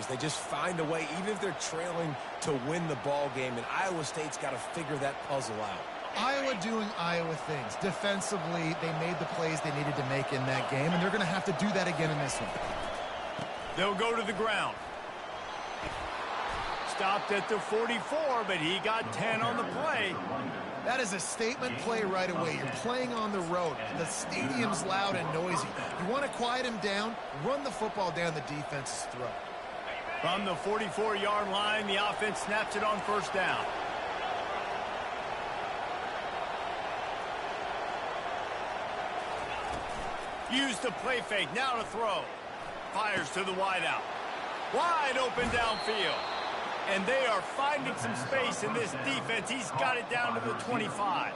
They just find a way, even if they're trailing, to win the ball game. And Iowa State's got to figure that puzzle out. Iowa doing Iowa things. Defensively, they made the plays they needed to make in that game, and they're going to have to do that again in this one. They'll go to the ground. Stopped at the 44, but he got 10 on the play. That is a statement play right away. You're playing on the road. The stadium's loud and noisy. You want to quiet him down, run the football down the defense's throat. From the 44-yard line, the offense snaps it on first down. Use the play fake, now to throw. Fires to the wideout. Wide open downfield. And they are finding some space in this defense. He's got it down to the 25.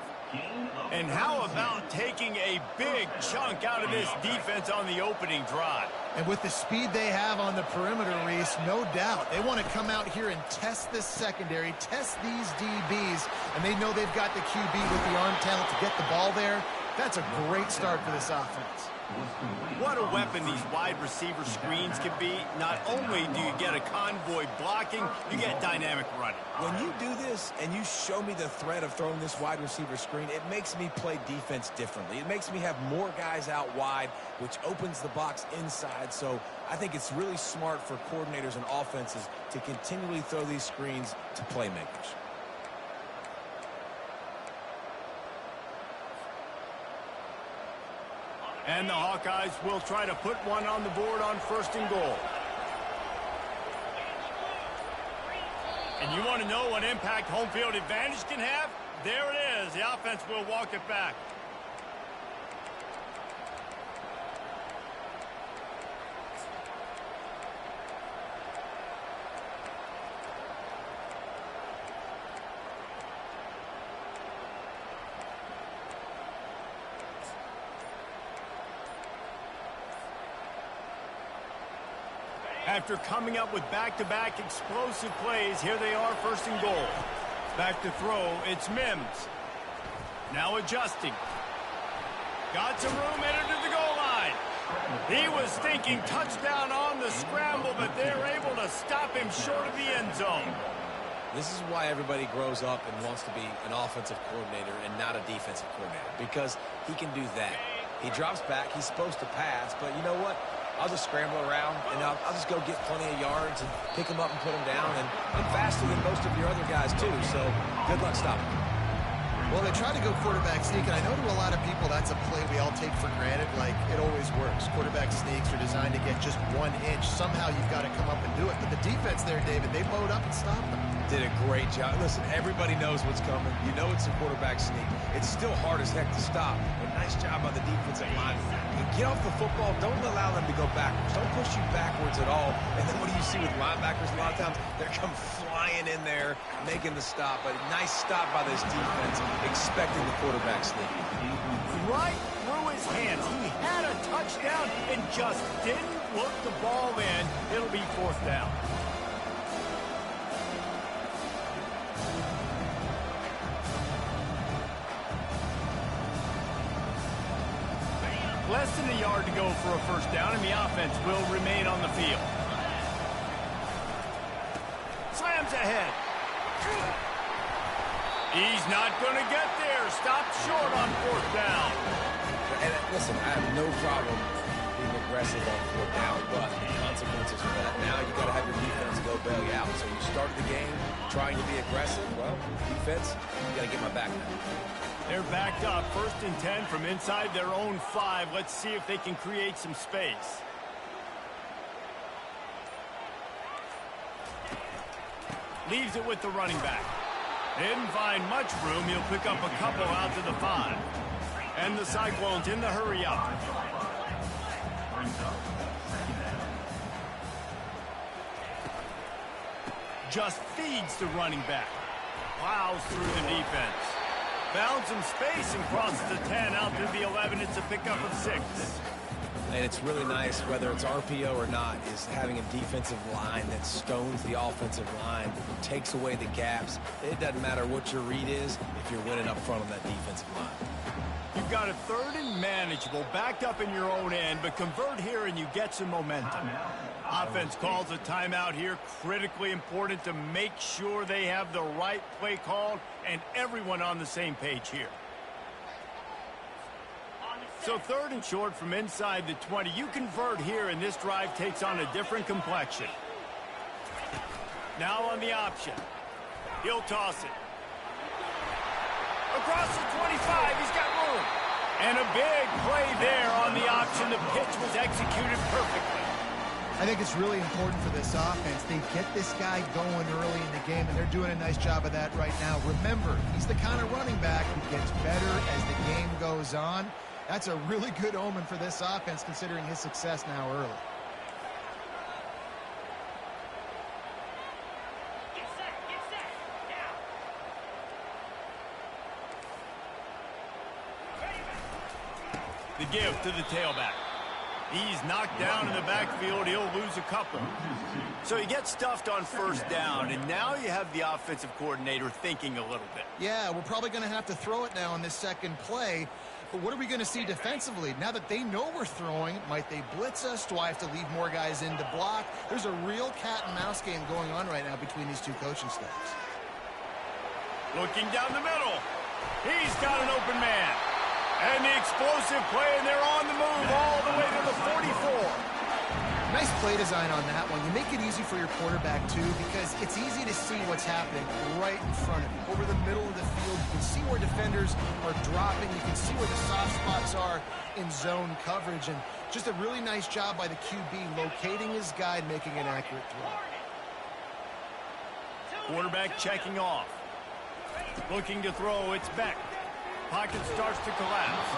And how about taking a big chunk out of this defense on the opening drive? And with the speed they have on the perimeter, Reese, no doubt, they want to come out here and test this secondary, test these DBs, and they know they've got the QB with the arm talent to get the ball there. That's a great start for this offense. What a weapon these wide receiver screens can be. Not only do you get a convoy blocking, you get dynamic running. When you do this and you show me the threat of throwing this wide receiver screen, it makes me play defense differently. It makes me have more guys out wide, which opens the box inside. So I think it's really smart for coordinators and offenses to continually throw these screens to playmakers. And the Hawkeyes will try to put one on the board on first and goal. And you want to know what impact home field advantage can have? There it is. The offense will walk it back. After coming up with back-to-back explosive plays, here they are, first and goal. Back to throw, it's Mims. Now adjusting. Got some room, headed to the goal line. He was thinking touchdown on the scramble, but they're able to stop him short of the end zone. This is why everybody grows up and wants to be an offensive coordinator and not a defensive coordinator, because he can do that. He drops back, he's supposed to pass, but you know what? I'll just scramble around, and I'll just go get plenty of yards and pick them up and put them down. And I'm faster than most of your other guys, too, so good luck stopping me. Well, they try to go quarterback sneak, and I know to a lot of people that's a play we all take for granted, like it always works. Quarterback sneaks are designed to get just 1 inch. Somehow you've got to come up and do it. But the defense there, David, they load up and stop them. Did a great job. Listen, everybody knows what's coming. You know it's a quarterback sneak. It's still hard as heck to stop, but nice job by the defensive line. You get off the football. Don't allow them to go backwards. Don't push you backwards at all. And then what do you see with linebackers a lot of times? They come flying in there, making the stop. A nice stop by this defense, expecting the quarterback sneak. Right through his hands. He had a touchdown and just didn't look the ball in. It'll be fourth down. Less than a yard to go for a first down, and the offense will remain on the field. Slams ahead. He's not going to get there. Stopped short on fourth down. And listen, I have no problem being aggressive on fourth down, but the consequences for that. Now you got to have your defense go bail you out. So you started the game trying to be aggressive. Well, defense, you got to get my back now. They're backed up, 1st and 10 from inside their own 5. Let's see if they can create some space. Leaves it with the running back. Didn't find much room. He'll pick up a couple out to the 5. And the Cyclones in the hurry up. Just feeds the running back. Plows through the defense. Found some space and crosses the 10 out to the 11. It's a pickup of 6. And it's really nice, whether it's RPO or not, is having a defensive line that stones the offensive line, takes away the gaps. It doesn't matter what your read is if you're winning up front on that defensive line. You've got a 3rd and manageable, backed up in your own end, but convert here and you get some momentum. Offense calls a timeout here. Critically important to make sure they have the right play called and everyone on the same page here. So 3rd and short from inside the 20. You convert here, and this drive takes on a different complexion. Now on the option. He'll toss it. Across the 25, he's got room. And a big play there on the option. The pitch was executed perfectly. I think it's really important for this offense. They get this guy going early in the game, and they're doing a nice job of that right now. Remember, he's the kind of running back who gets better as the game goes on. That's a really good omen for this offense, considering his success now early. The give to the tailback. He's knocked down in the backfield. He'll lose a couple. So he gets stuffed on 1st down, and now you have the offensive coordinator thinking a little bit. Yeah, we're probably going to have to throw it now in this second play. But what are we going to see defensively? Now that they know we're throwing, might they blitz us? Do I have to leave more guys in to block? There's a real cat-and-mouse game going on right now between these two coaching staffs. Looking down the middle. He's got an open man. And the explosive play, and they're on the move all the way to the 44. Nice play design on that one. You make it easy for your quarterback, too, because it's easy to see what's happening right in front of you. Over the middle of the field, you can see where defenders are dropping. You can see where the soft spots are in zone coverage. And just a really nice job by the QB locating his guy and making an accurate throw. Quarterback checking off. Looking to throw, it's Beck. Pocket starts to collapse.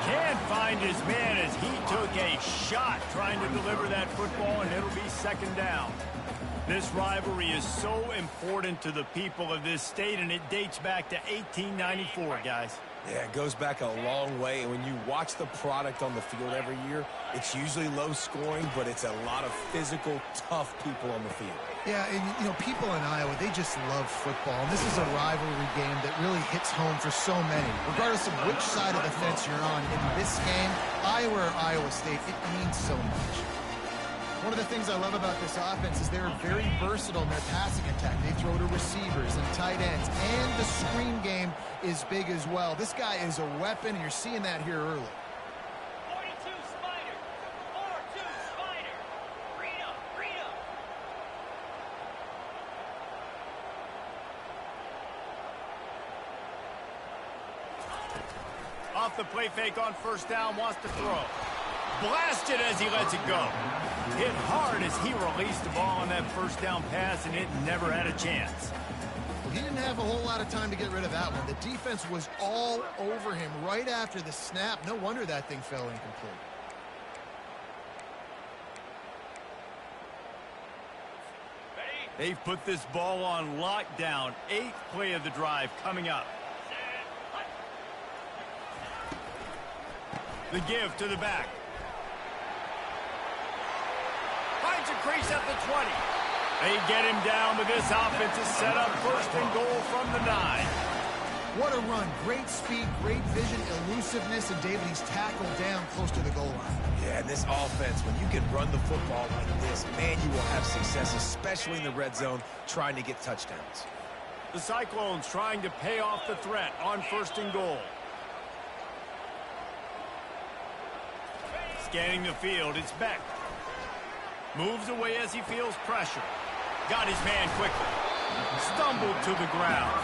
Can't find his man as he took a shot trying to deliver that football, and it'll be 2nd down. This rivalry is so important to the people of this state, and it dates back to 1894, guys. Yeah, it goes back a long way, and when you watch the product on the field every year, it's usually low scoring, but it's a lot of physical, tough people on the field. Yeah, and, you know, people in Iowa, they just love football. And this is a rivalry game that really hits home for so many. Regardless of which side of the fence you're on, in this game, Iowa or Iowa State, it means so much. One of the things I love about this offense is they're very versatile in their passing attack. They throw to receivers and tight ends, and the screen game is big as well. This guy is a weapon, and you're seeing that here early. 42 Spider, 4-2 Spider, Reno. Off the play fake on 1st down, wants to throw. Blasted as he lets it go. Hit hard as he released the ball on that 1st down pass, and it never had a chance. He didn't have a whole lot of time to get rid of that one. The defense was all over him right after the snap. No wonder that thing fell incomplete. They've put this ball on lockdown. 8th play of the drive coming up. The give to the back. Finds a crease at the 20. They get him down, but this offense is set up 1st and goal from the 9. What a run. Great speed, great vision, elusiveness, and David, he's tackled down close to the goal line. Yeah, and this offense, when you can run the football like this, man, you will have success, especially in the red zone, trying to get touchdowns. The Cyclones trying to pay off the threat on 1st and goal. Scanning the field, it's Beck. Moves away as he feels pressure. Got his man quickly. Stumbled to the ground.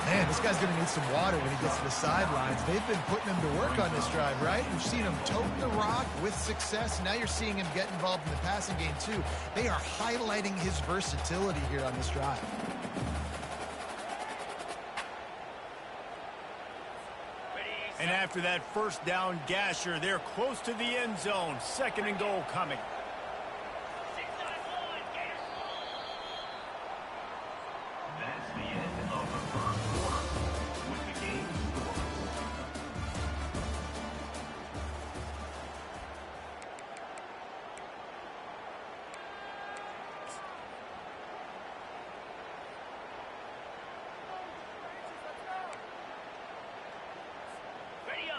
Man, this guy's going to need some water when he gets to the sidelines. They've been putting him to work on this drive, right? We've seen him tote the rock with success. Now you're seeing him get involved in the passing game, too. They are highlighting his versatility here on this drive. And after that 1st down gasher, they're close to the end zone. 2nd and goal coming. That's the end of the 1st quarter with the game scoreless.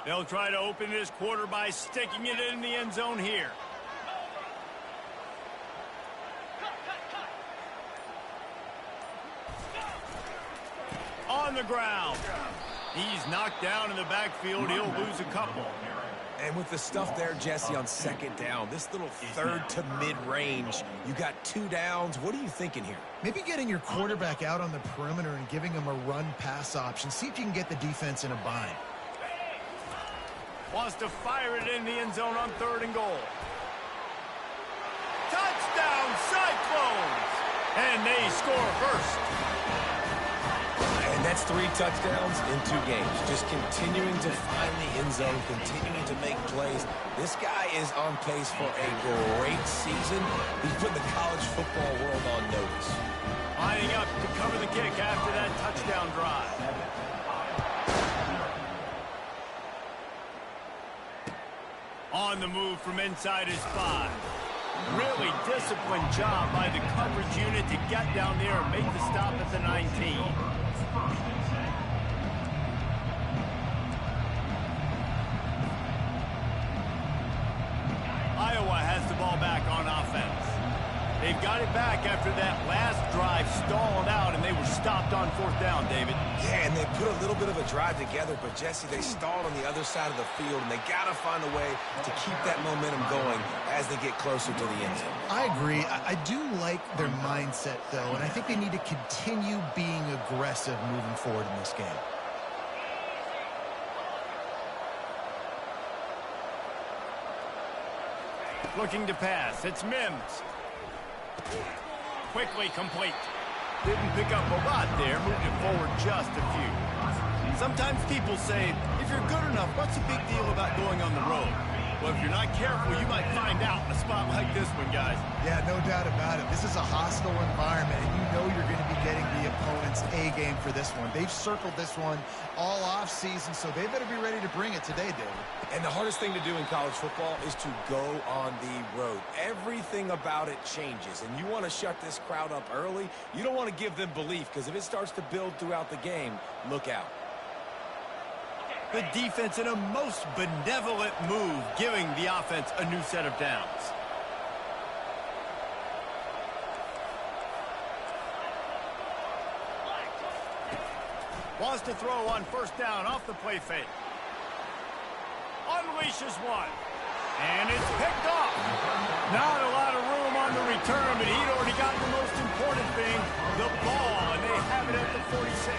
They'll try to open this quarter by sticking it in the end zone here. the ground. He's knocked down in the backfield. He'll lose a couple. And with the stuff there, Jesse, on second down, this little third to mid-range, you got 2 downs. What are you thinking here? Maybe getting your quarterback out on the perimeter and giving him a run-pass option. See if you can get the defense in a bind. Wants to fire it in the end zone on 3rd and goal. Touchdown, Cyclones! And they score first. And that's 3 touchdowns in 2 games. Just continuing to find the end zone, continuing to make plays. This guy is on pace for a great season. He's putting the college football world on notice. Lining up to cover the kick after that touchdown drive. On the move from inside his 5. Really disciplined job by the coverage unit to get down there and make the stop at the 19. Iowa has the ball back on offense. They've got it back after that last drive stalled out, and they were stopped on 4th down, David. Yeah, and they put a little bit of a drive together, but, Jesse, they stalled on the other side of the field, and they got to find a way to keep that momentum going as they get closer to the end zone. I agree. I do like their mindset, though, and I think they need to continue being aggressive moving forward in this game. Looking to pass. It's Mims. Quickly complete. Didn't pick up a lot there. Moved it forward just a few. Sometimes people say, if you're good enough, what's the big deal about going on the road? Well, if you're not careful, you might find out in a spot like this one, guys. Yeah, no doubt about it. This is a hostile environment, and you know you're going to be getting the opponent's A game for this one. They've circled this one all off season, so they better be ready to bring it today, David. And the hardest thing to do in college football is to go on the road. Everything about it changes, and you want to shut this crowd up early. You don't want to give them belief, because if it starts to build throughout the game, look out. The defense in a most benevolent move, giving the offense a new set of downs. Wants to throw on 1st down off the play fake. Unleashes one. And it's picked off. Not a lot of room on the return, but he'd already gotten the most important thing, the ball, and they have it at the 46.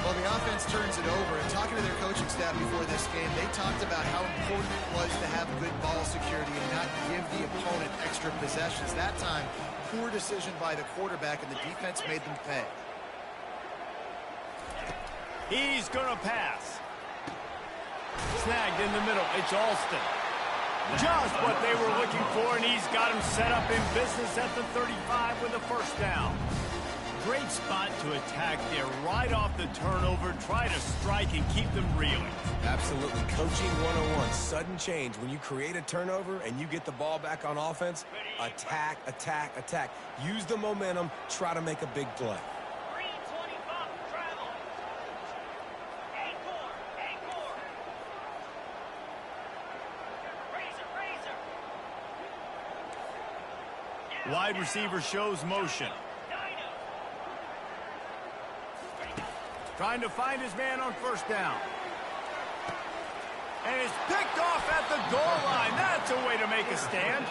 Well, the offense turns it over, and talking to their coaching staff before this game, they talked about how important it was to have good ball security and not give the opponent extra possessions. That time, poor decision by the quarterback, and the defense made them pay. He's going to pass. Snagged in the middle. It's Alston. Just what they were looking for, and he's got him set up in business at the 35 with a 1st down. Great spot to attack there right off the turnover. Try to strike and keep them reeling. Absolutely. Coaching 101. Sudden change. When you create a turnover and you get the ball back on offense, attack, attack, attack. Use the momentum. Try to make a big play. 325 travel. Encore. Razor. Wide receiver shows motion. Trying to find his man on 1st down. And it's picked off at the goal line. That's a way to make a stand.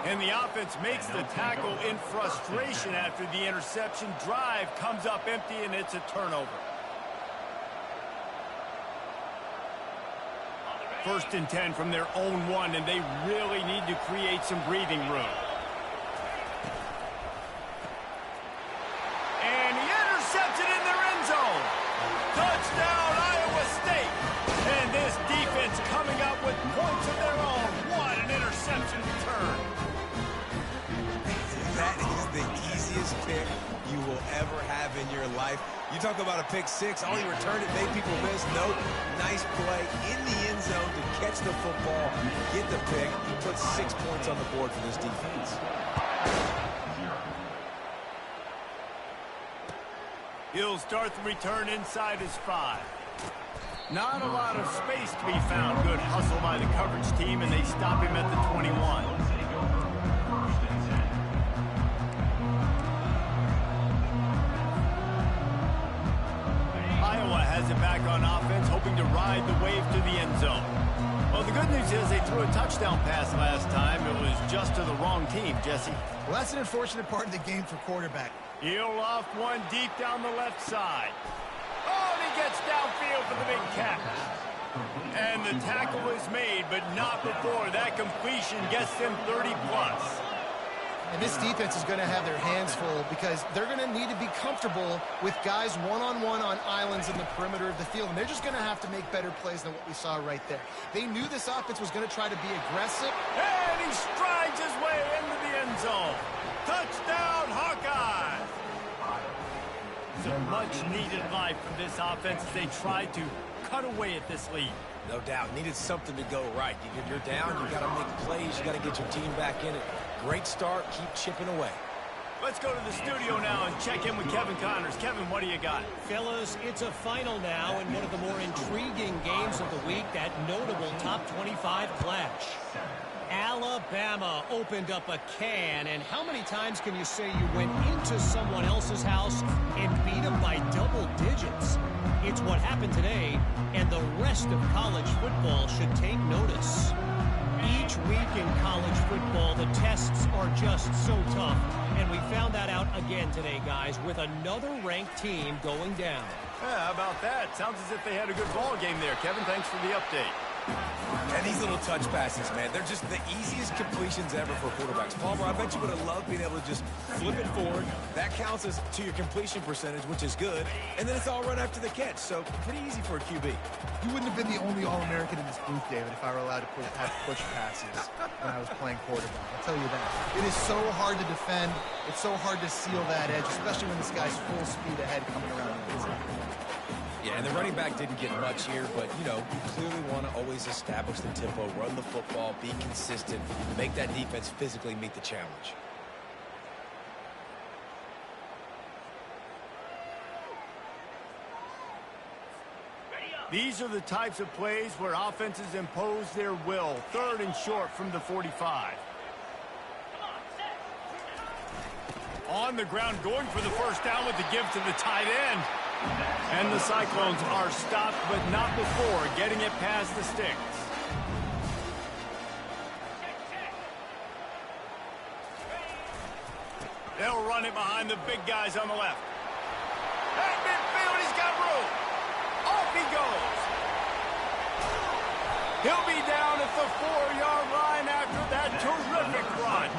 And the offense makes the tackle in frustration after the interception. Drive comes up empty, and it's a turnover. 1st and 10 from their own 1, and they really need to create some breathing room. And he intercepts it in their end zone. Touchdown, Iowa State. And this defense coming up with points of their own. What an interception return. That is the easiest pick you will ever have in your life. You talk about a pick 6. All he returned it, made people miss. Nope. Nice play in the end zone to catch the football, get the pick, put 6 points on the board for this defense. He'll start the return inside his 5. Not a lot of space to be found. Good hustle by the coverage team, and they stop him at the 21. on offense, hoping to ride the wave to the end zone. Well, the good news is they threw a touchdown pass last time. It was just to the wrong team, Jesse. Well, that's an unfortunate part of the game for quarterback. He'll off one deep down the left side. Oh, and he gets downfield for the big catch. And the tackle is made, but not before that completion gets them 30-plus. And this defense is going to have their hands full because they're going to need to be comfortable with guys one-on-one on islands in the perimeter of the field. And they're just going to have to make better plays than what we saw right there. They knew this offense was going to try to be aggressive. And he strides his way into the end zone. Touchdown, Hawkeyes! Some much-needed life from this offense as they tried to cut away at this lead. No doubt. Needed something to go right. You're down. You got to make plays. You got to get your team back in it. Great start. Keep chipping away. Let's go to the studio now and check in with Kevin Connors. Kevin, what do you got? Fellas, it's a final now in one of the more intriguing games of the week, that notable top 25 clash. Alabama opened up a can, and how many times can you say you went into someone else's house and beat them by double digits? It's what happened today, and the rest of college football should take notice. Each week in college football, the tests are just so tough, and we found that out again today, guys, with another ranked team going down. Yeah, how about that? Sounds as if they had a good ball game there. Kevin, thanks for the update. And these little touch passes, man, they're just the easiest completions ever for quarterbacks. Palmer, I bet you would have loved being able to just flip it forward. That counts as to your completion percentage, which is good. And then it's all run after the catch, so pretty easy for a QB. You wouldn't have been the only All-American in this booth, David, if I were allowed to have push passes when I was playing quarterback. I'll tell you that. It is so hard to defend. It's so hard to seal that edge, especially when this guy's full speed ahead coming around the inside. Yeah, and the running back didn't get much here, but, you know, you clearly want to always establish the tempo, run the football, be consistent, make that defense physically meet the challenge. These are the types of plays where offenses impose their will. 3rd and short from the 45. On the ground, going for the first down with the give to the tight end. And the Cyclones are stopped, but not before getting it past the sticks. They'll run it behind the big guys on the left. At midfield, he's got room. Off he goes. He'll be down at the 4-yard line after that terrific run.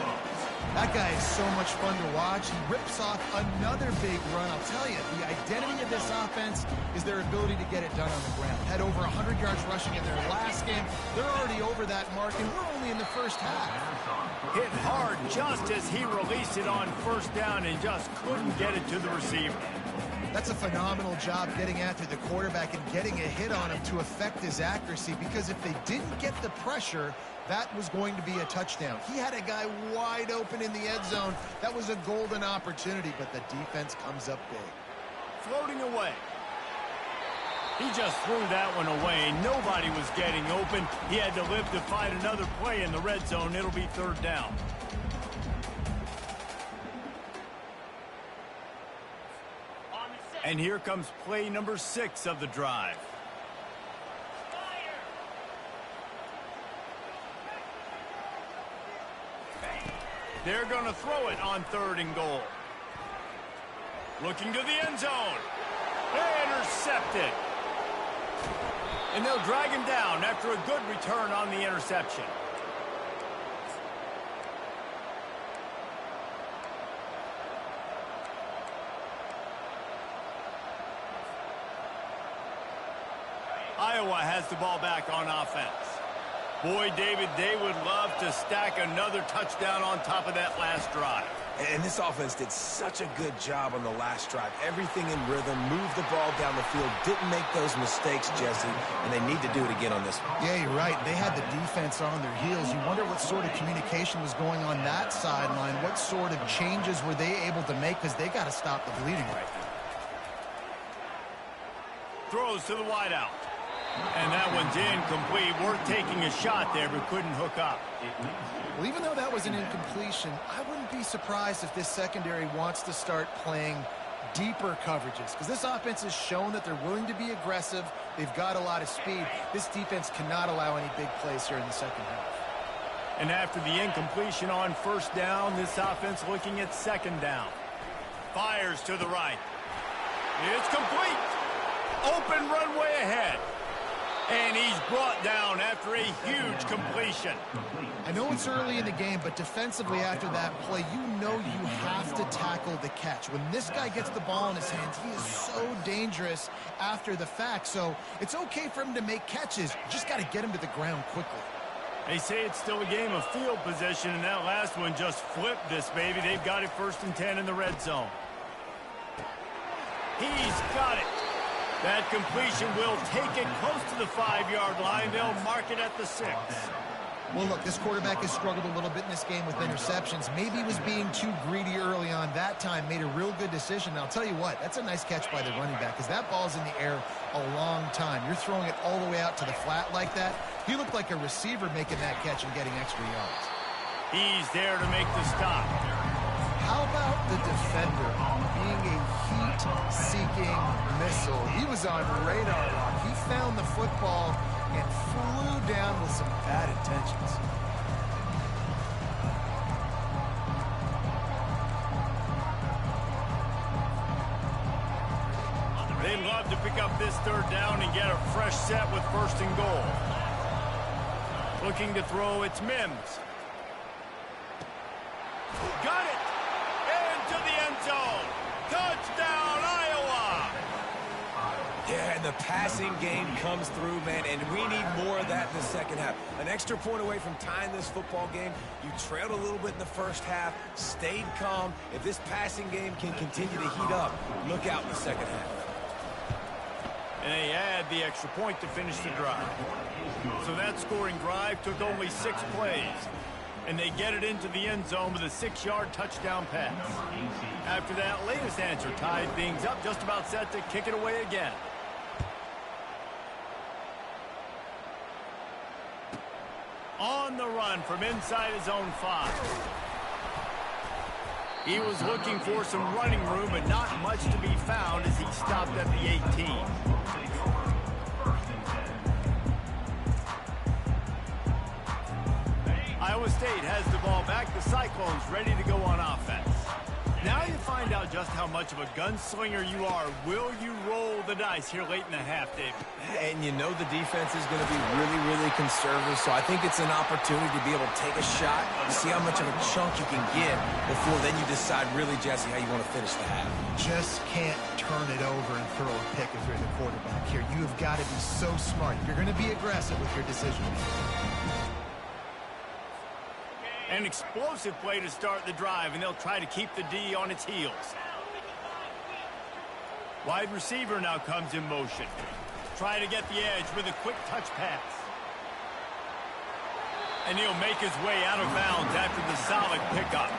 That guy is so much fun to watch. He rips off another big run. I'll tell you, the identity of this offense is their ability to get it done on the ground. Had over 100 yards rushing in their last game. They're already over that mark, and we're only in the first half. Hit hard just as he released it on first down and just couldn't get it to the receiver. That's a phenomenal job getting after the quarterback and getting a hit on him to affect his accuracy, because if they didn't get the pressure, that was going to be a touchdown. He had a guy wide open in the end zone. That was a golden opportunity, but the defense comes up big. Floating away. He just threw that one away. Nobody was getting open. He had to live to fight another play in the red zone. It'll be 3rd down. And here comes play number 6 of the drive. They're going to throw it on 3rd and goal. Looking to the end zone. Intercepted. And they'll drag him down after a good return on the interception. Iowa has the ball back on offense. Boy, David, they would love to stack another touchdown on top of that last drive. And this offense did such a good job on the last drive. Everything in rhythm, moved the ball down the field, didn't make those mistakes, Jesse, and they need to do it again on this one. Yeah, you're right. They had the defense on their heels. You wonder what sort of communication was going on that sideline. What sort of changes were they able to make, because they got to stop the bleeding right now. Throws to the wideout. And that one's incomplete. Worth taking a shot there, but couldn't hook up. Well, even though that was an incompletion, I wouldn't be surprised if this secondary wants to start playing deeper coverages, because this offense has shown that they're willing to be aggressive, They've got a lot of speed. This defense cannot allow any big plays here in the second half. And after the incompletion on first down, this offense looking at second down. Fires to the right. It's complete. Open runway ahead. And he's brought down after a huge completion. I know it's early in the game, but defensively after that play, you know you have to tackle the catch. When this guy gets the ball in his hands, he is so dangerous after the fact. So it's okay for him to make catches. You just got to get him to the ground quickly. They say it's still a game of field position, and that last one just flipped this baby. They've got it 1st and 10 in the red zone. He's got it. That completion will take it close to the 5-yard line. They'll mark it at the 6. Well, look, this quarterback has struggled a little bit in this game with interceptions. Maybe he was being too greedy early on. That time made a real good decision. And I'll tell you what, that's a nice catch by the running back because that ball's in the air a long time. You're throwing it all the way out to the flat like that. He looked like a receiver making that catch and getting extra yards. He's there to make the stop. How about the defender being a heat-seeking missile? He was on radar lock. He found the football and flew down with some bad intentions. They'd love to pick up this 3rd down and get a fresh set with 1st and goal. Looking to throw, it's Mims. Got it! Into the end zone. Touchdown, Iowa! Yeah, and the passing game comes through, man, and we need more of that in the second half. An extra point away from tying this football game. You trailed a little bit in the first half, stayed calm. If this passing game can continue to heat up, look out in the second half. And they add the extra point to finish the drive. So that scoring drive took only 6 plays. And they get it into the end zone with a 6-yard touchdown pass. After that latest answer tied things up, just about set to kick it away again. On the run from inside his own 5. He was looking for some running room, but not much to be found as he stopped at the 18. Iowa State has the ball back. The Cyclones ready to go on offense. Now you find out just how much of a gunslinger you are. Will you roll the dice here late in the half, David? And you know the defense is going to be really, really conservative, so I think it's an opportunity to be able to take a shot, see how much of a chunk you can get before then you decide really, Jesse, how you want to finish the half. Just can't turn it over and throw a pick if you're the quarterback here. You have got to be so smart. You're going to be aggressive with your decision making. An explosive play to start the drive, and they'll try to keep the D on its heels. Wide receiver now comes in motion. Try to get the edge with a quick touch pass. And he'll make his way out of bounds after the solid pickup.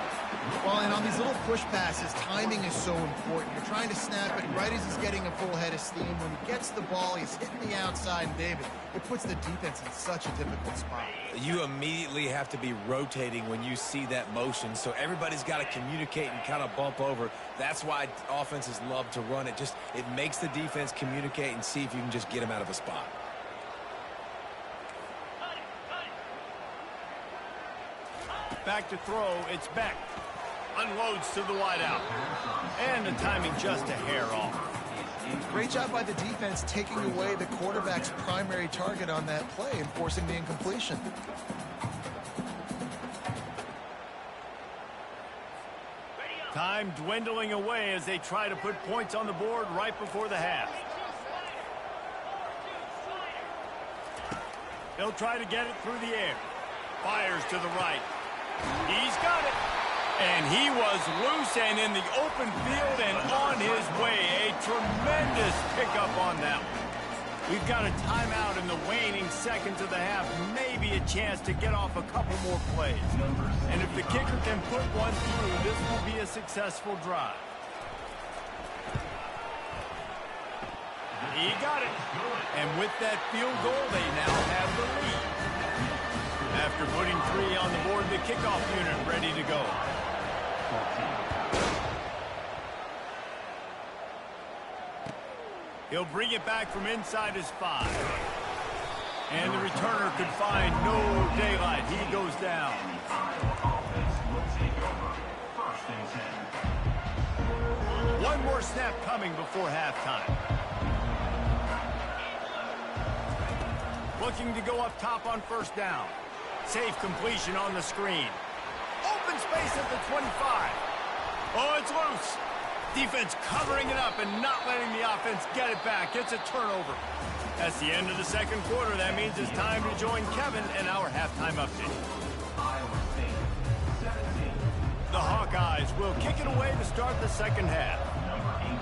Well, and on these little push passes, timing is so important. You're trying to snap it right as he's getting a full head of steam. When he gets the ball, he's hitting the outside, and David, it puts the defense in such a difficult spot. You immediately have to be rotating when you see that motion, so everybody's got to communicate and kind of bump over. That's why offenses love to run it. It makes the defense communicate and see if you can just get them out of a spot. Back to throw, it's Beck. Unloads to the wideout. And the timing just a hair off. Great job by the defense taking away the quarterback's primary target on that play and forcing the incompletion. Time dwindling away as they try to put points on the board right before the half. They'll try to get it through the air. Fires to the right. He's got it. And he was loose and in the open field and on his way. A tremendous pickup on that one. We've got a timeout in the waning seconds of the half. Maybe a chance to get off a couple more plays. And if the kicker can put one through, this will be a successful drive. He got it. And with that field goal, they now have the lead. After putting 3 on the board, the kickoff unit ready to go. He'll bring it back from inside his 5. And the returner could find no daylight. He goes down. One more snap coming before halftime. Looking to go up top on first down. Safe completion on the screen. Open space at the 25. Oh, it's loose. Defense covering it up and not letting the offense get it back. It's a turnover. That's the end of the second quarter. That means it's time to join Kevin and our halftime update. The Hawkeyes will kick it away to start the second half. Number 18,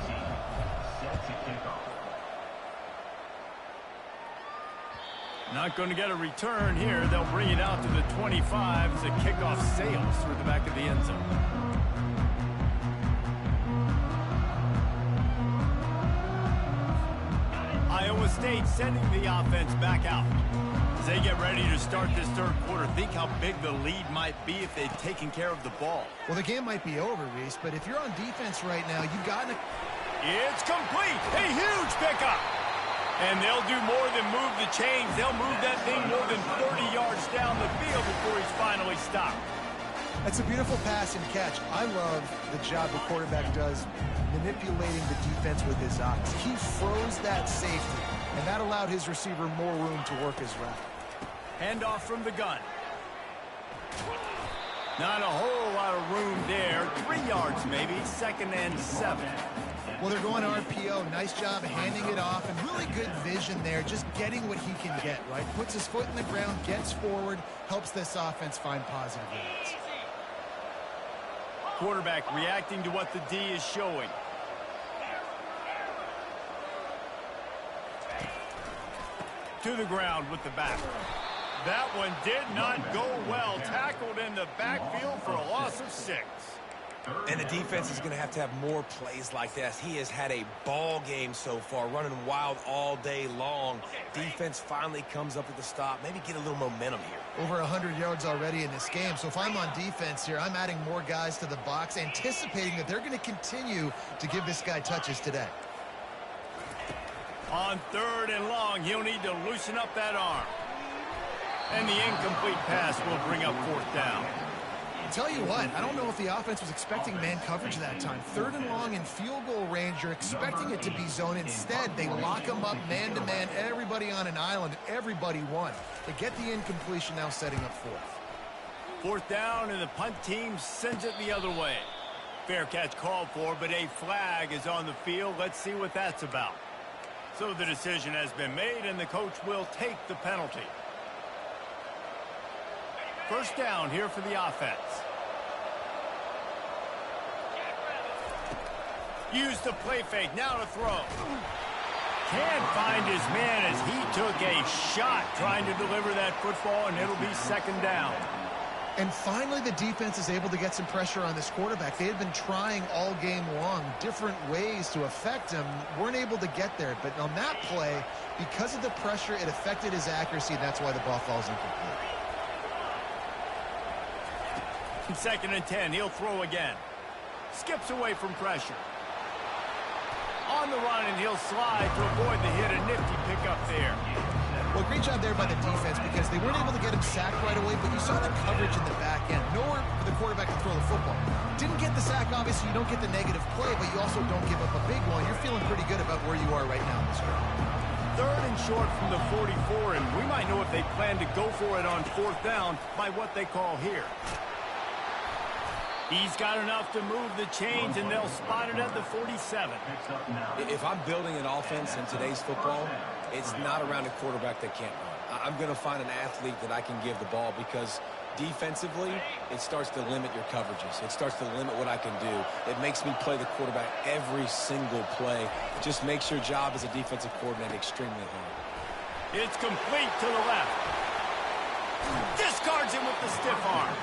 set to kick off. Not going to get a return here. They'll bring it out to the 25 as the kickoff sails through the back of the end zone. Iowa State sending the offense back out. As they get ready to start this third quarter, think how big the lead might be if they'd taken care of the ball. Well, the game might be over, Reese, but if you're on defense right now, you've got to... It's complete. A huge pickup. And they'll do more than move the chains. They'll move that thing more than 30 yards down the field before he's finally stopped. That's a beautiful pass and catch. I love the job the quarterback does manipulating the defense with his eyes. He froze that safety, and that allowed his receiver more room to work his route. Handoff from the gun. Not a whole lot of room there. 3 yards maybe. 2nd and 7. Well, they're going RPO. Nice job handing it off, and really good vision there, just getting what he can get, right? Puts his foot in the ground, gets forward, helps this offense find positive yards. Quarterback reacting to what the D is showing. To the ground with the back. That one did not go well. Tackled in the backfield for a loss of 6. And the defense is going to have more plays like this. He has had a ball game so far, running wild all day long. Defense finally comes up with the stop. Maybe get a little momentum here. Over 100 yards already in this game. So if I'm on defense here, I'm adding more guys to the box, anticipating that they're going to continue to give this guy touches today. On 3rd and long, he'll need to loosen up that arm. And the incomplete pass will bring up 4th down. Tell you what, I don't know if the offense was expecting man coverage that time. 3rd and long in field goal range, you're expecting it to be zone. Instead, they lock them up man-to-man, everybody on an island, everybody won. They get the incompletion, now setting up 4th. 4th down, and the punt team sends it the other way. Fair catch called for, but a flag is on the field. Let's see what that's about. So the decision has been made, and the coach will take the penalty. 1st down here for the offense. Use the play fake, now to throw. Can't find his man as he took a shot trying to deliver that football, and it'll be 2nd down. And finally, the defense is able to get some pressure on this quarterback. They had been trying all game long different ways to affect him, weren't able to get there. But on that play, because of the pressure, it affected his accuracy, and that's why the ball falls incomplete. 2nd and 10, he'll throw again. Skips away from pressure. On the run, and he'll slide to avoid the hit. A nifty pickup there. Well, great job there by the defense because they weren't able to get him sacked right away, but you saw the coverage in the back end. Nowhere for the quarterback to throw the football. Didn't get the sack, obviously. You don't get the negative play, but you also don't give up a big one. You're feeling pretty good about where you are right now in this game. 3rd and short from the 44, and we might know if they plan to go for it on 4th down by what they call here. He's got enough to move the chains, and they'll spot it at the 47. If I'm building an offense in today's football, it's not around a quarterback that can't run. I'm going to find an athlete that I can give the ball because defensively, it starts to limit your coverages. It starts to limit what I can do. It makes me play the quarterback every single play. It just makes your job as a defensive coordinator extremely hard. It's complete to the left. Discards him with the stiff arm.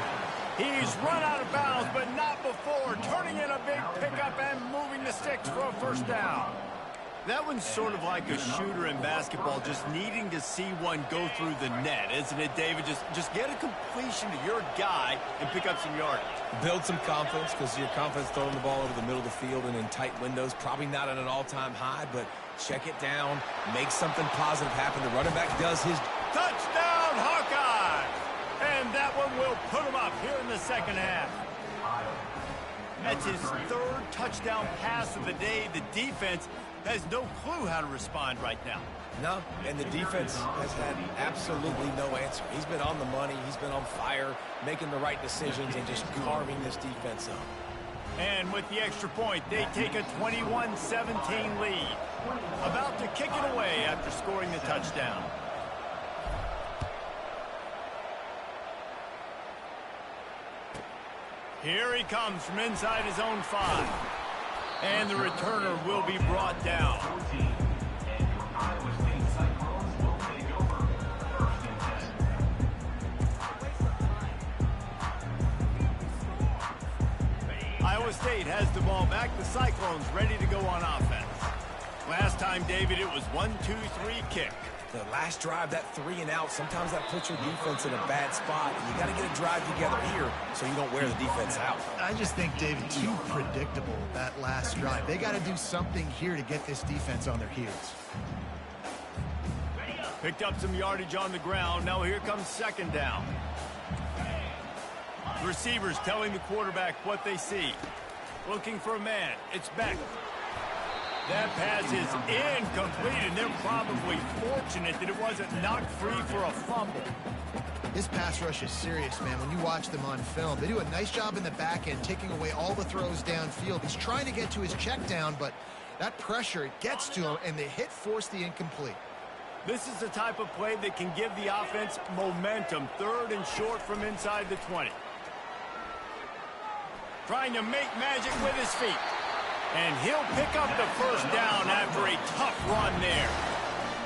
He's run out of bounds, but not before. Turning in a big pickup and moving the sticks for a 1st down. That one's sort of like a shooter in basketball, just needing to see one go through the net, isn't it, David? Just get a completion to your guy and pick up some yardage. Build some confidence, because your confidence throwing the ball over the middle of the field and in tight windows, probably not at an all-time high, but check it down, make something positive happen. The running back does his... Touchdown, Hawkeye! And that one will put him up here in the second half. That's his third touchdown pass of the day. The defense has no clue how to respond right now. No, and the defense has had absolutely no answer. He's been on the money. He's been on fire, making the right decisions and just carving this defense up. And with the extra point, they take a 21-17 lead. About to kick it away after scoring the touchdown. Here he comes from inside his own 5. And the returner will be brought down. Iowa State has the ball back. The Cyclones ready to go on offense. Last time, David, it was 1-2-3 kick. The last drive, that 3 and out, sometimes that puts your defense in a bad spot. And you got to get a drive together here so you don't wear the defense out. I just think, David, too predictable, that last drive. They got to do something here to get this defense on their heels. Picked up some yardage on the ground. Now here comes second down. The receivers telling the quarterback what they see. Looking for a man. It's Beck. That pass is incomplete, and they're probably fortunate that it wasn't knocked free for a fumble. This pass rush is serious, man. When you watch them on film, they do a nice job in the back end, taking away all the throws downfield. He's trying to get to his check down, but that pressure, it gets to him, and the hit forced the incomplete. This is the type of play that can give the offense momentum. Third and short from inside the 20. Trying to make magic with his feet. And he'll pick up the first down after a tough run there.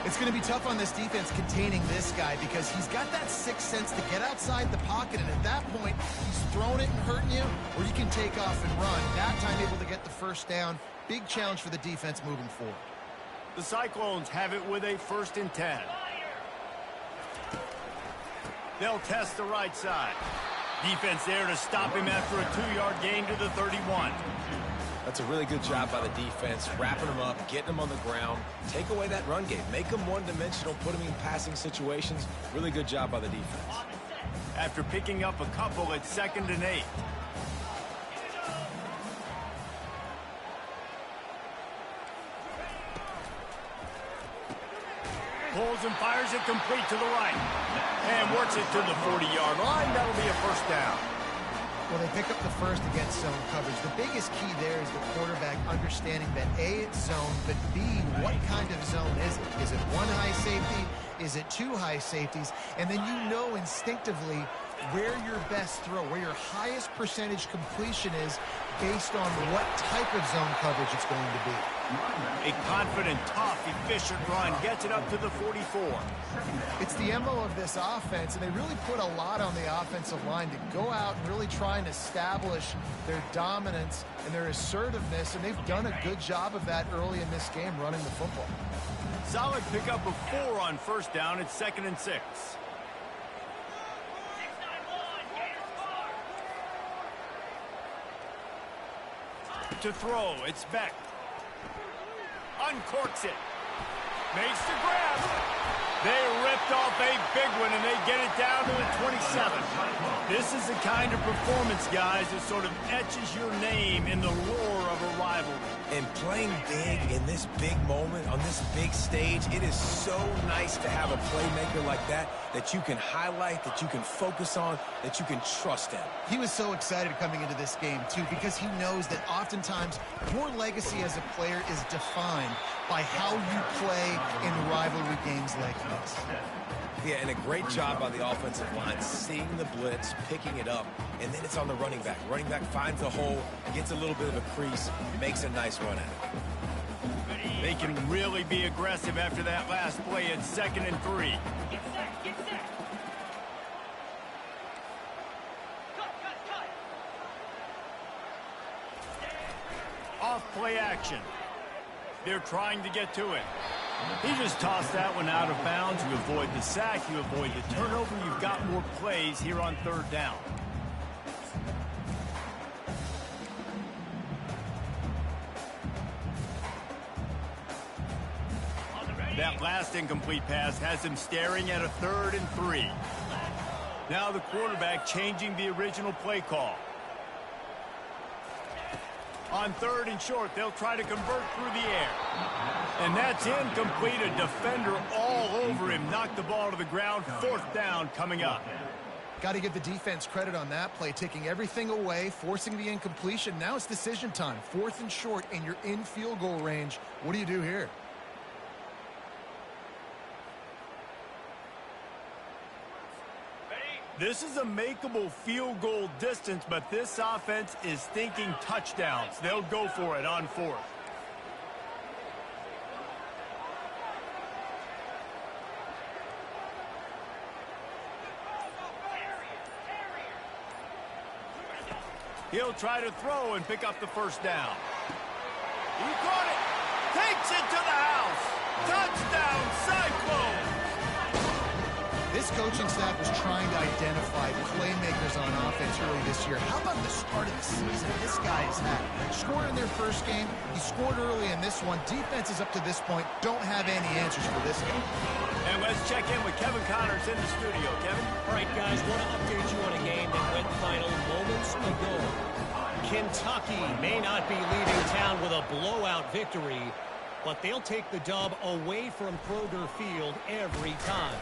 It's going to be tough on this defense containing this guy because he's got that sixth sense to get outside the pocket, and at that point, he's throwing it and hurting you, or you can take off and run. That time able to get the first down. Big challenge for the defense moving forward. The Cyclones have it with a 1st and 10. They'll test the right side. Defense there to stop him after a 2-yard gain to the 31. That's a really good job by the defense, wrapping them up, getting them on the ground, take away that run game, make them one-dimensional, put them in passing situations. Really good job by the defense. After picking up a couple at 2nd and 8. Pulls and fires it complete to the right. And works it to the 40-yard line. That'll be a first down. Well, they pick up the first against zone coverage. The biggest key there is the quarterback understanding that A, it's zone, but B, what kind of zone is it? Is it 1 high safety? Is it 2 high safeties? And then you know instinctively where your best throw, where your highest percentage completion is based on what type of zone coverage it's going to be. A confident, tough, efficient run gets it up to the 44. It's the MO of this offense, and they really put a lot on the offensive line to go out and really try and establish their dominance and their assertiveness, and they've done a good job of that early in this game running the football. Solid pickup of 4 on first down. It's 2nd and 6. To throw, it's Beck. Uncorks it. Makes the grab. They ripped off a big one, and they get it down to the 27. This is the kind of performance, guys, that sort of etches your name in the roar of a rivalry. And playing big in this big moment, on this big stage, it is so nice to have a playmaker like that you can highlight, that you can focus on, that you can trust in. He was so excited coming into this game, too, because he knows that oftentimes your legacy as a player is defined by how you play in rivalry games like this. Yeah, and a great job by the offensive line, seeing the blitz, picking it up, and then it's on the running back. Running back finds a hole, gets a little bit of a crease, makes a nice run at it. They can really be aggressive after that last play at 2nd and 3. Get set, get set. Off play action. They're trying to get to it. He just tossed that one out of bounds. You avoid the sack, you avoid the turnover. You've got more plays here on third down. That last incomplete pass has him staring at a 3rd and 3. Now the quarterback changing the original play call. On 3rd and short, they'll try to convert through the air. And that's incomplete. A defender all over him. Knocked the ball to the ground. 4th down coming up. Got to give the defense credit on that play, taking everything away, forcing the incompletion. Now it's decision time. 4th and short, and you're in field goal range. What do you do here? This is a makeable field goal distance, but this offense is thinking touchdowns. They'll go for it on 4th. He'll try to throw and pick up the 1st down. He caught it. Takes it to the house. Touchdown, Cyclone. This coaching staff was trying to identify playmakers on offense early this year. How about the start of the season this guy has had? Scored in their first game. He scored early in this one. Defenses up to this point don't have any answers for this game. And let's check in with Kevin Connors in the studio. Kevin? All right, guys, want to update you on a game that went final moments ago. Kentucky may not be leaving town with a blowout victory, but they'll take the dub away from Kroger Field every time.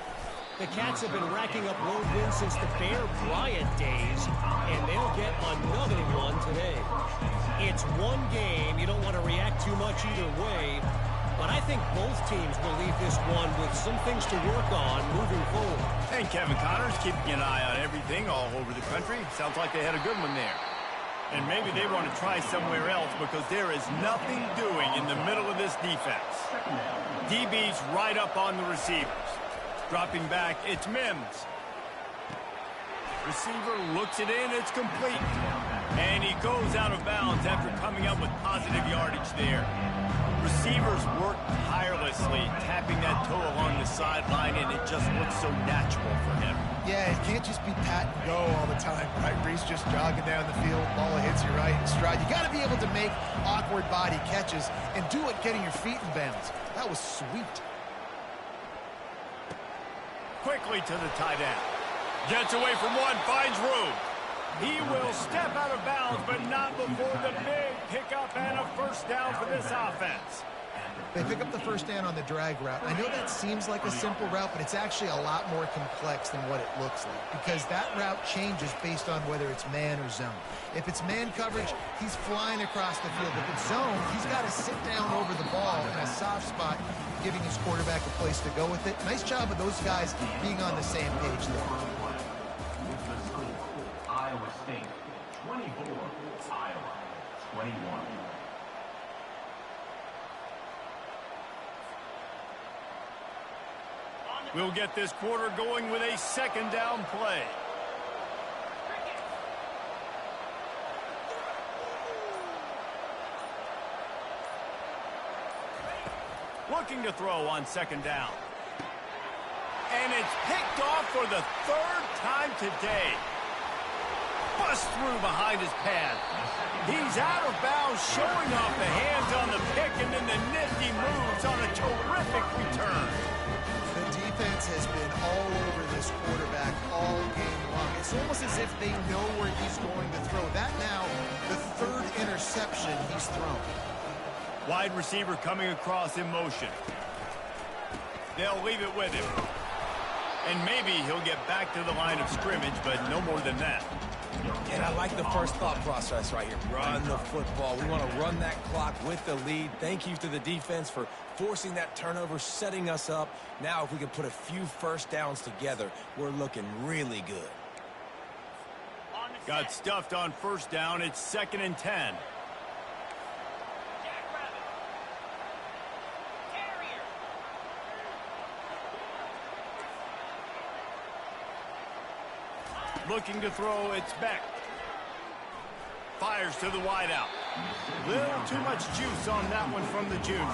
The Cats have been racking up road wins since the Bear Bryant days, and they'll get another one today. It's one game. You don't want to react too much either way, but I think both teams will leave this one with some things to work on moving forward. And Kevin Connors keeping an eye on everything all over the country. Sounds like they had a good one there. And maybe they want to try somewhere else because there is nothing doing in the middle of this defense. DB's right up on the receivers. Dropping back, it's Mims. Receiver looks it in, it's complete. And he goes out of bounds after coming up with positive yardage there. Receivers work tirelessly, tapping that toe along the sideline, and it just looks so natural for him. Yeah, it can't just be pat and go all the time, right? Reese just jogging down the field, ball hits you right in stride. You got to be able to make awkward body catches and do it getting your feet in bounds. That was sweet. Quickly to the tight end. Gets away from one, finds room. He will step out of bounds, but not before the big pickup and a 1st down for this offense. They pick up the 1st down on the drag route. I know that seems like a simple route, but it's actually a lot more complex than what it looks like because that route changes based on whether it's man or zone. If it's man coverage, he's flying across the field. If it's zone, he's got to sit down over the ball in a soft spot, giving his quarterback a place to go with it. Nice job of those guys being on the same page there. Iowa State 24, Iowa 21. We'll get this quarter going with a 2nd down play. Looking to throw on 2nd down. And it's picked off for the 3rd time today. Bust through behind his pad. He's out of bounds, showing off the hands on the pick, and then the nifty moves on a terrific return. The defense has been all over this quarterback all game long. It's almost as if they know where he's going to throw. That now, the 3rd interception he's thrown. Wide receiver coming across in motion. They'll leave it with him. And maybe he'll get back to the line of scrimmage, but no more than that. And I like the first thought process right here. Run the football. We want to run that clock with the lead. Thank you to the defense for forcing that turnover, setting us up. Now if we can put a few 1st downs together, we're looking really good. Got stuffed on 1st down. It's 2nd and 10. Looking to throw, it's Beck. Fires to the wideout. Little too much juice on that one from the junior.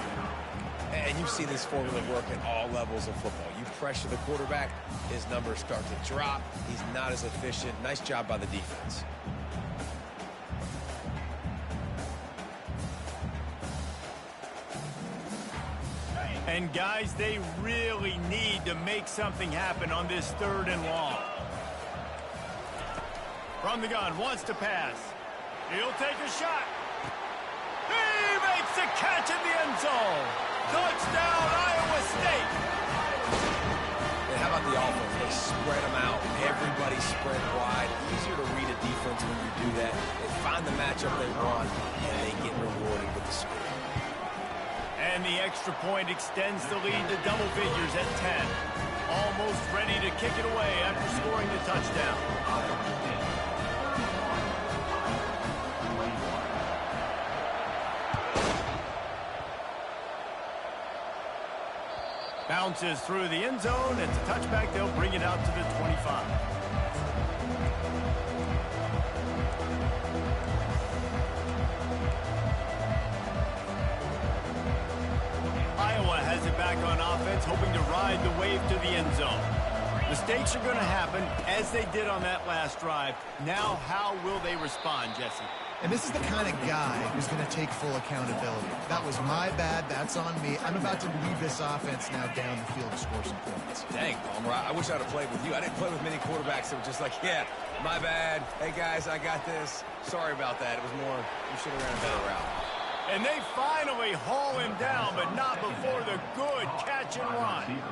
And you see this formula work at all levels of football. You pressure the quarterback, his numbers start to drop. He's not as efficient. Nice job by the defense. And guys, they really need to make something happen on this 3rd and long. From the gun, wants to pass. He'll take a shot. He makes the catch in the end zone. Touchdown, Iowa State. And how about the offense? They spread them out. Everybody spread wide. Easier to read a defense when you do that. They find the matchup they want, and they get rewarded with the score. And the extra point extends the lead to double figures at 10. Almost ready to kick it away after scoring the touchdown. Bounces through the end zone. It's a touchback. They'll bring it out to the 25. Iowa has it back on offense, hoping to ride the wave to the end zone. Mistakes are going to happen, as they did on that last drive. Now, how will they respond, Jesse? And this is the kind of guy who's going to take full accountability. That was my bad. That's on me. I'm about to lead this offense now down the field to score some points. Dang, Palmer, I wish I'd have played with you. I didn't play with many quarterbacks that were just like, yeah, my bad. Hey, guys, I got this. Sorry about that. It was more, you should have ran a better route. And they finally haul him down, but not before the good catch and run.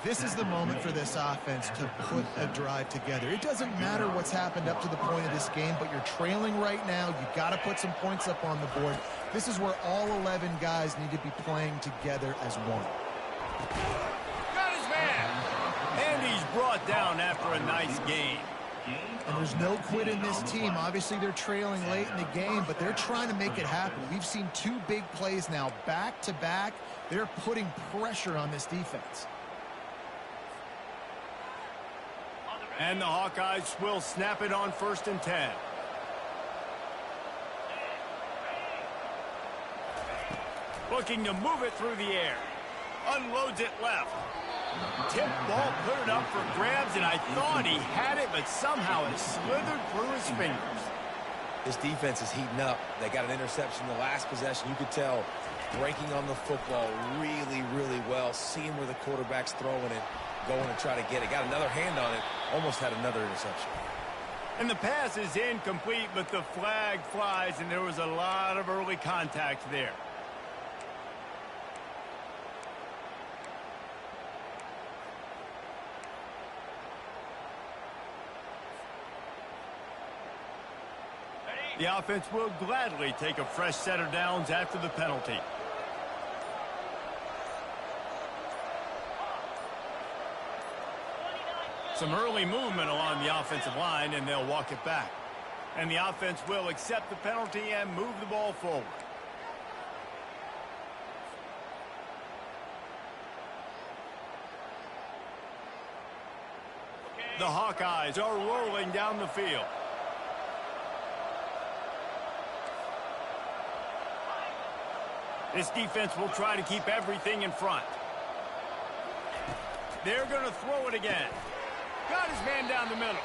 This is the moment for this offense to put a drive together. It doesn't matter what's happened up to the point of this game, but you're trailing right now. You've got to put some points up on the board. This is where all 11 guys need to be playing together as one. Got his man. And he's brought down after a nice game. And there's no quit in this team. Obviously, they're trailing late in the game, but they're trying to make it happen. We've seen 2 big plays now, back-to-back. They're putting pressure on this defense. And the Hawkeyes will snap it on 1st and 10. Looking to move it through the air. Unloads it left. Tip ball, put it up for grabs, and I thought he had it, but somehow it slithered through his fingers. This defense is heating up. They got an interception the last possession. You could tell breaking on the football really, really well, seeing where the quarterback's throwing it, going to try to get it. Got another hand on it, almost had another interception. And the pass is incomplete, but the flag flies, and there was a lot of early contact there. The offense will gladly take a fresh set of downs after the penalty. Some early movement along the offensive line, and they'll walk it back. And the offense will accept the penalty and move the ball forward. The Hawkeyes are rolling down the field. This defense will try to keep everything in front. They're going to throw it again. Got his man down the middle.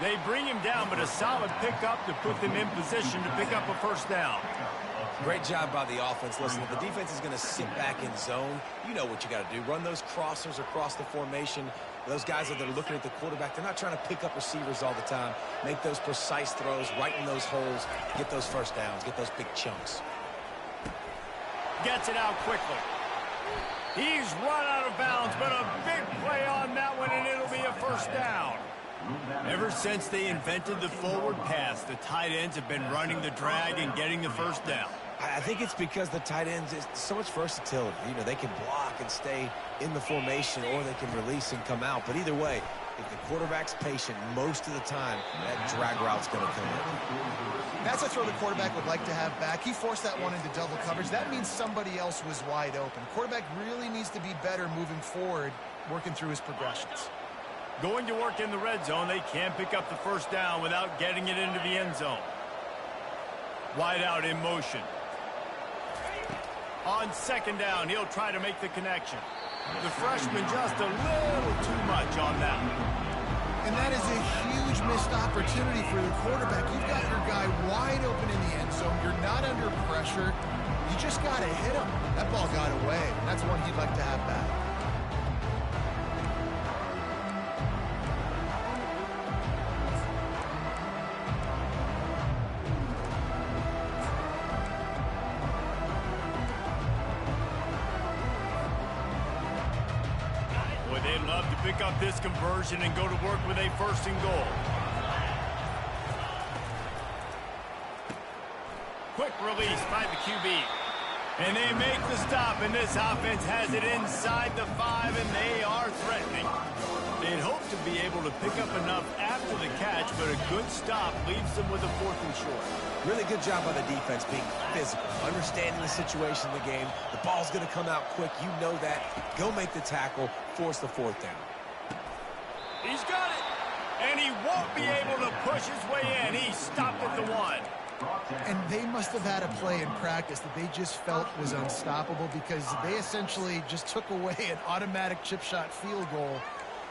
They bring him down, but a solid pickup to put them in position to pick up a first down. Great job by the offense. Listen, if the defense is going to sit back in zone, you know what you got to do. Run those crossers across the formation. Those guys that are looking at the quarterback, they're not trying to pick up receivers all the time. Make those precise throws, right in those holes, get those first downs, get those big chunks. Gets it out quickly. He's run out of bounds, but a big play on that one, and it'll be a first down. Ever since they invented the forward pass, the tight ends have been running the drag and getting the first down. I think it's because the tight ends is so much versatility. You know, they can block and stay in the formation, or they can release and come out. But either way, if the quarterback's patient most of the time, that drag route's going to come in. That's a throw the quarterback would like to have back. He forced that one into double coverage. That means somebody else was wide open. The quarterback really needs to be better moving forward, working through his progressions. Going to work in the red zone, they can't pick up the first down without getting it into the end zone. Wide out in motion. On second down, he'll try to make the connection. The freshman just a little too much on that. And that is a huge missed opportunity for the quarterback. You've got your guy wide open in the end zone. You're not under pressure. You just got to hit him. That ball got away. That's one he'd like to have back. They'd love to pick up this conversion and go to work with a first and goal. Quick release by the QB. And they make the stop, and this offense has it inside the 5, and they are threatening. They'd hope to be able to pick up enough after the catch, but a good stop leaves them with a 4th and short. Really good job by the defense being physical, understanding the situation in the game. The ball's going to come out quick. You know that. Go make the tackle, force the 4th down. He's got it. And he won't be able to push his way in. He stopped at the 1. And they must have had a play in practice that they just felt was unstoppable because they essentially just took away an automatic chip shot field goal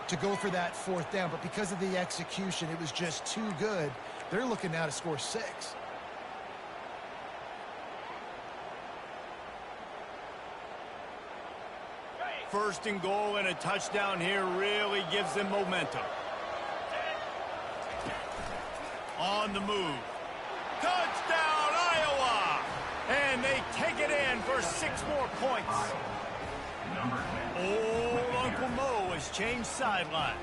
to go for that 4th down. But because of the execution, it was just too good. They're looking now to score 6. First and goal and a touchdown here really gives them momentum. On the move. Touchdown, Iowa! And they take it in for 6 more points. Old Uncle Mo has changed sidelines.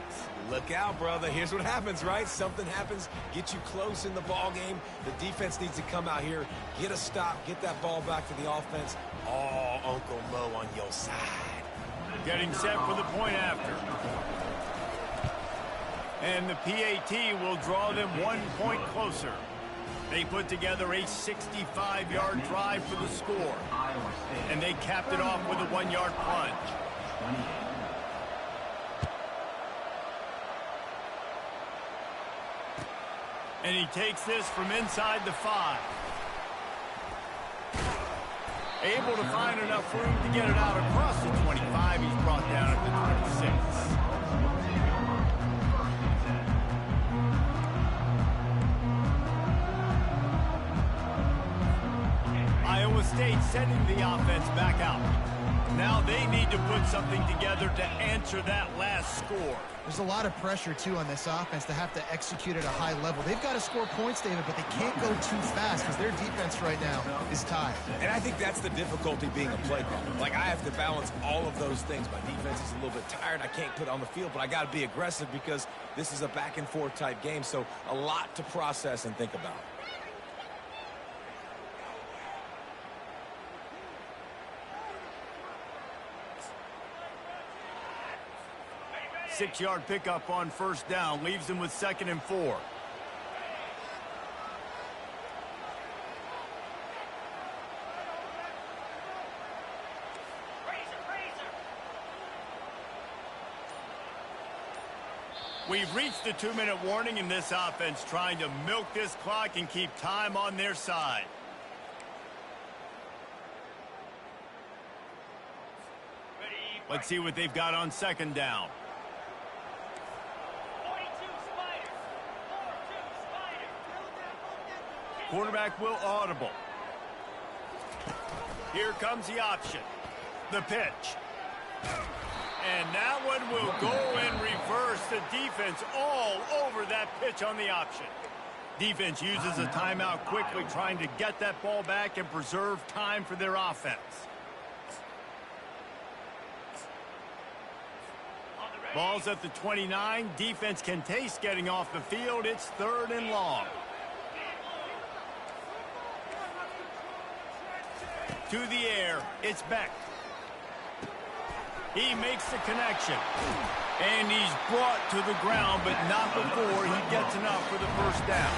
Look out, brother. Here's what happens, right? Something happens, get you close in the ball game. The defense needs to come out here, get a stop, get that ball back to the offense. Oh, Uncle Mo on your side. Getting set for the point after. And the PAT will draw them 1 point closer. They put together a 65-yard drive for the score. And they capped it off with a 1-yard plunge. And he takes this from inside the 5. Able to find enough room to get it out across the 25. He's brought down at the 26. Iowa State sending the offense back out. Now they need to put something together to answer that last score. There's a lot of pressure, too, on this offense to have to execute at a high level. They've got to score points, David, but they can't go too fast because their defense right now is tied. And I think that's the difficulty being a play caller. Like, I have to balance all of those things. My defense is a little bit tired. I can't put it on the field, but I got to be aggressive because this is a back-and-forth type game, so a lot to process and think about. 6-yard pickup on first down leaves them with 2nd and 4. We've reached the 2-minute warning in this offense, trying to milk this clock and keep time on their side. Let's see what they've got on 2nd down. Quarterback will audible. Here comes the option. The pitch. And that one will go in reverse. The defense all over that pitch on the option. Defense uses a timeout quickly, trying to get that ball back and preserve time for their offense. Ball's at the 29. Defense can taste getting off the field. It's 3rd and long. To the air, it's Beck. He makes the connection. And he's brought to the ground, but not before he gets enough for the first down.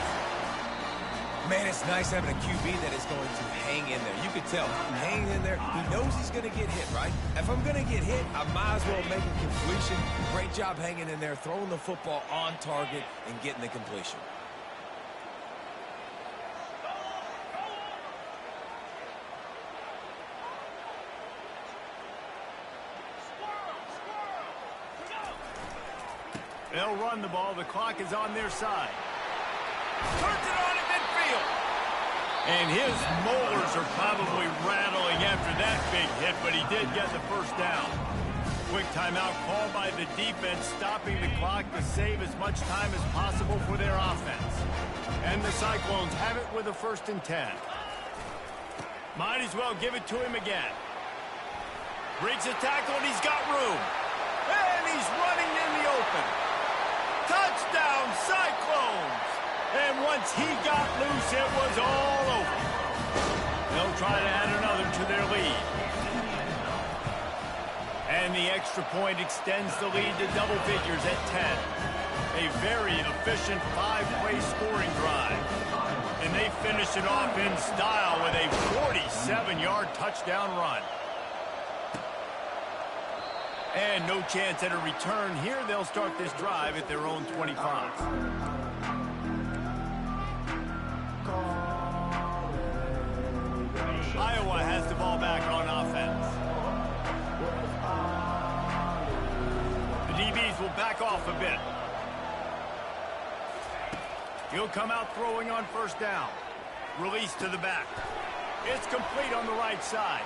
Man, it's nice having a QB that is going to hang in there. You could tell, hanging in there, he knows he's going to get hit, right? If I'm going to get hit, I might as well make a completion. Great job hanging in there, throwing the football on target and getting the completion. They'll run the ball. The clock is on their side. Turns it on at midfield. And his molars are probably rattling after that big hit, but he did get the first down. Quick timeout called by the defense, stopping the clock to save as much time as possible for their offense. And the Cyclones have it with a 1st and 10. Might as well give it to him again. Breaks a tackle, and he's got room. And he's running in the open. Touchdown, Cyclones! And once he got loose, it was all over. They'll try to add another to their lead. And the extra point extends the lead to double figures at 10. A very efficient 5-play scoring drive. And they finish it off in style with a 47-yard touchdown run. And no chance at a return here. They'll start this drive at their own 25. Iowa has the ball back on offense. The DBs will back off a bit. He'll come out throwing on 1st down. Release to the back. It's complete on the right side.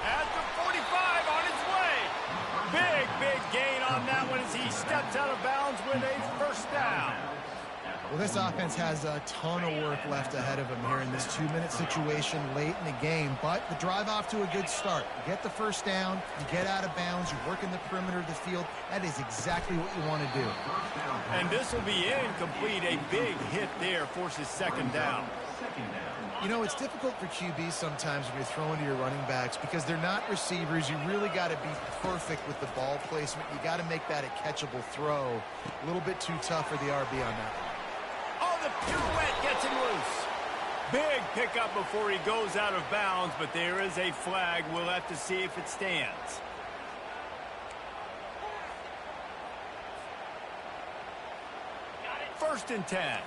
At the 45 on his way. Big gain on that one as he steps out of bounds with a 1st down. Well, this offense has a ton of work left ahead of them here in this 2-minute situation late in the game, but the drive off to a good start. You get the 1st down, you get out of bounds, you work in the perimeter of the field. That is exactly what you want to do. And this will be incomplete. A big hit there forces 2nd down. You know, it's difficult for QBs sometimes when you're throwing to your running backs because they're not receivers. You really got to be perfect with the ball placement. You got to make that a catchable throw. A little bit too tough for the RB on that one. Oh, the pirouette gets him loose. Big pickup before he goes out of bounds, but there is a flag. We'll have to see if it stands. First and 10.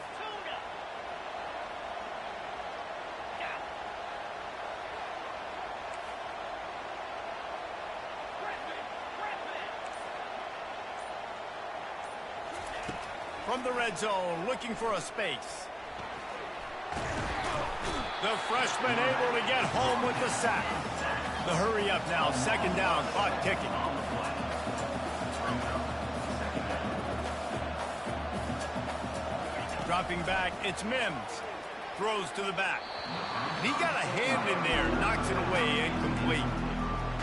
From the red zone, looking for a space. The freshman able to get home with the sack. The hurry up now, 2nd down, clock ticking. Dropping back, it's Mims. Throws to the back. He got a hand in there, knocks it away, incomplete.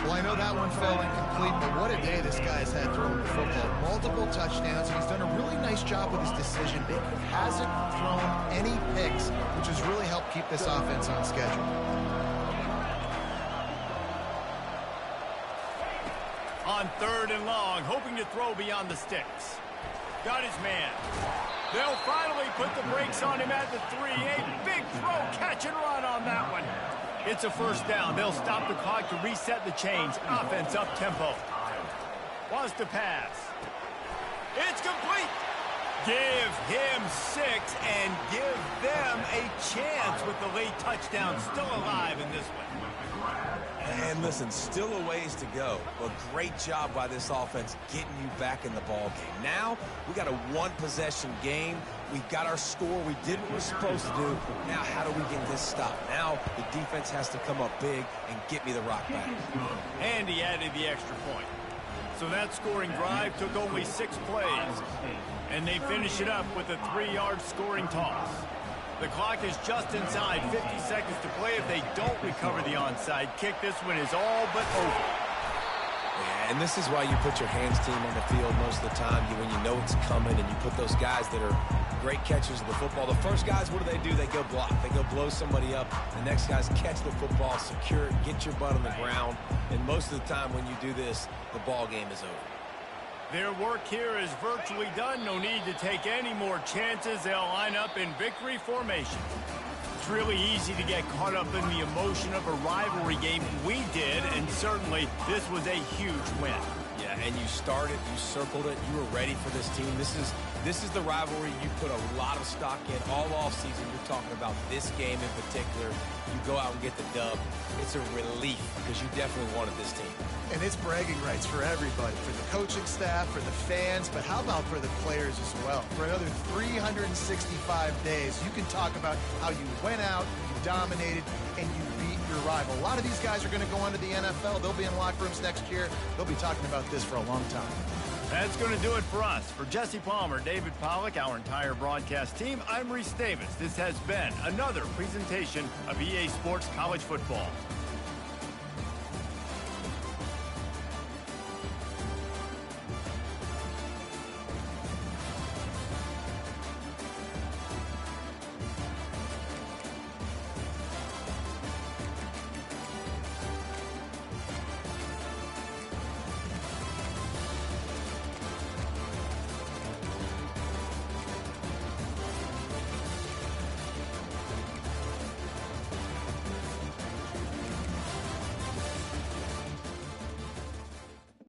Well, I know that one fell incomplete, but what a day this guy's had throwing the football. Multiple touchdowns, and he's done a really nice job with his decision making. Hasn't thrown any picks, which has really helped keep this offense on schedule. On 3rd and long, hoping to throw beyond the sticks. Got his man. They'll finally put the brakes on him at the 3. A big throw, catch and run on that one. It's a 1st down. They'll stop the clock to reset the chains. Offense up tempo. Wants to pass. It's complete. Give him 6 and give them a chance with the late touchdown. Still alive in this one. And listen, still a ways to go. But great job by this offense getting you back in the ball game. Now, we got a 1-possession game. We got our score. We did what we're supposed to do. Now, how do we get this stopped? Now, the defense has to come up big and get me the rock back. And he added the extra point. So that scoring drive took only 6 plays. And they finish it up with a 3-yard scoring toss. The clock is just inside 50 seconds to play. If they don't recover the onside kick, this one is all but over. Yeah, and this is why you put your hands team on the field most of the time. When you know it's coming and you put those guys that are great catchers of the football. The first guys, what do? They go block. They go blow somebody up. The next guys catch the football, secure it, get your butt on the ground. And most of the time when you do this, the ball game is over. Their work here is virtually done. No need to take any more chances. They'll line up in victory formation. It's really easy to get caught up in the emotion of a rivalry game. We did, and certainly this was a huge win. Yeah, Yeah, and you started, you circled it, you were ready for this team. This is the rivalry you put a lot of stock in all offseason. You're talking about this game in particular. You go out and get the dub. It's a relief because you definitely wanted this team. And it's bragging rights for everybody, for the coaching staff, for the fans, but how about for the players as well? For another 365 days, you can talk about how you went out, you dominated, and you beat your rival. A lot of these guys are going to go on to the NFL. They'll be in locker rooms next year. They'll be talking about this for a long time. That's going to do it for us. For Jesse Palmer, David Pollack, our entire broadcast team, I'm Reese Davis. This has been another presentation of EA Sports College Football.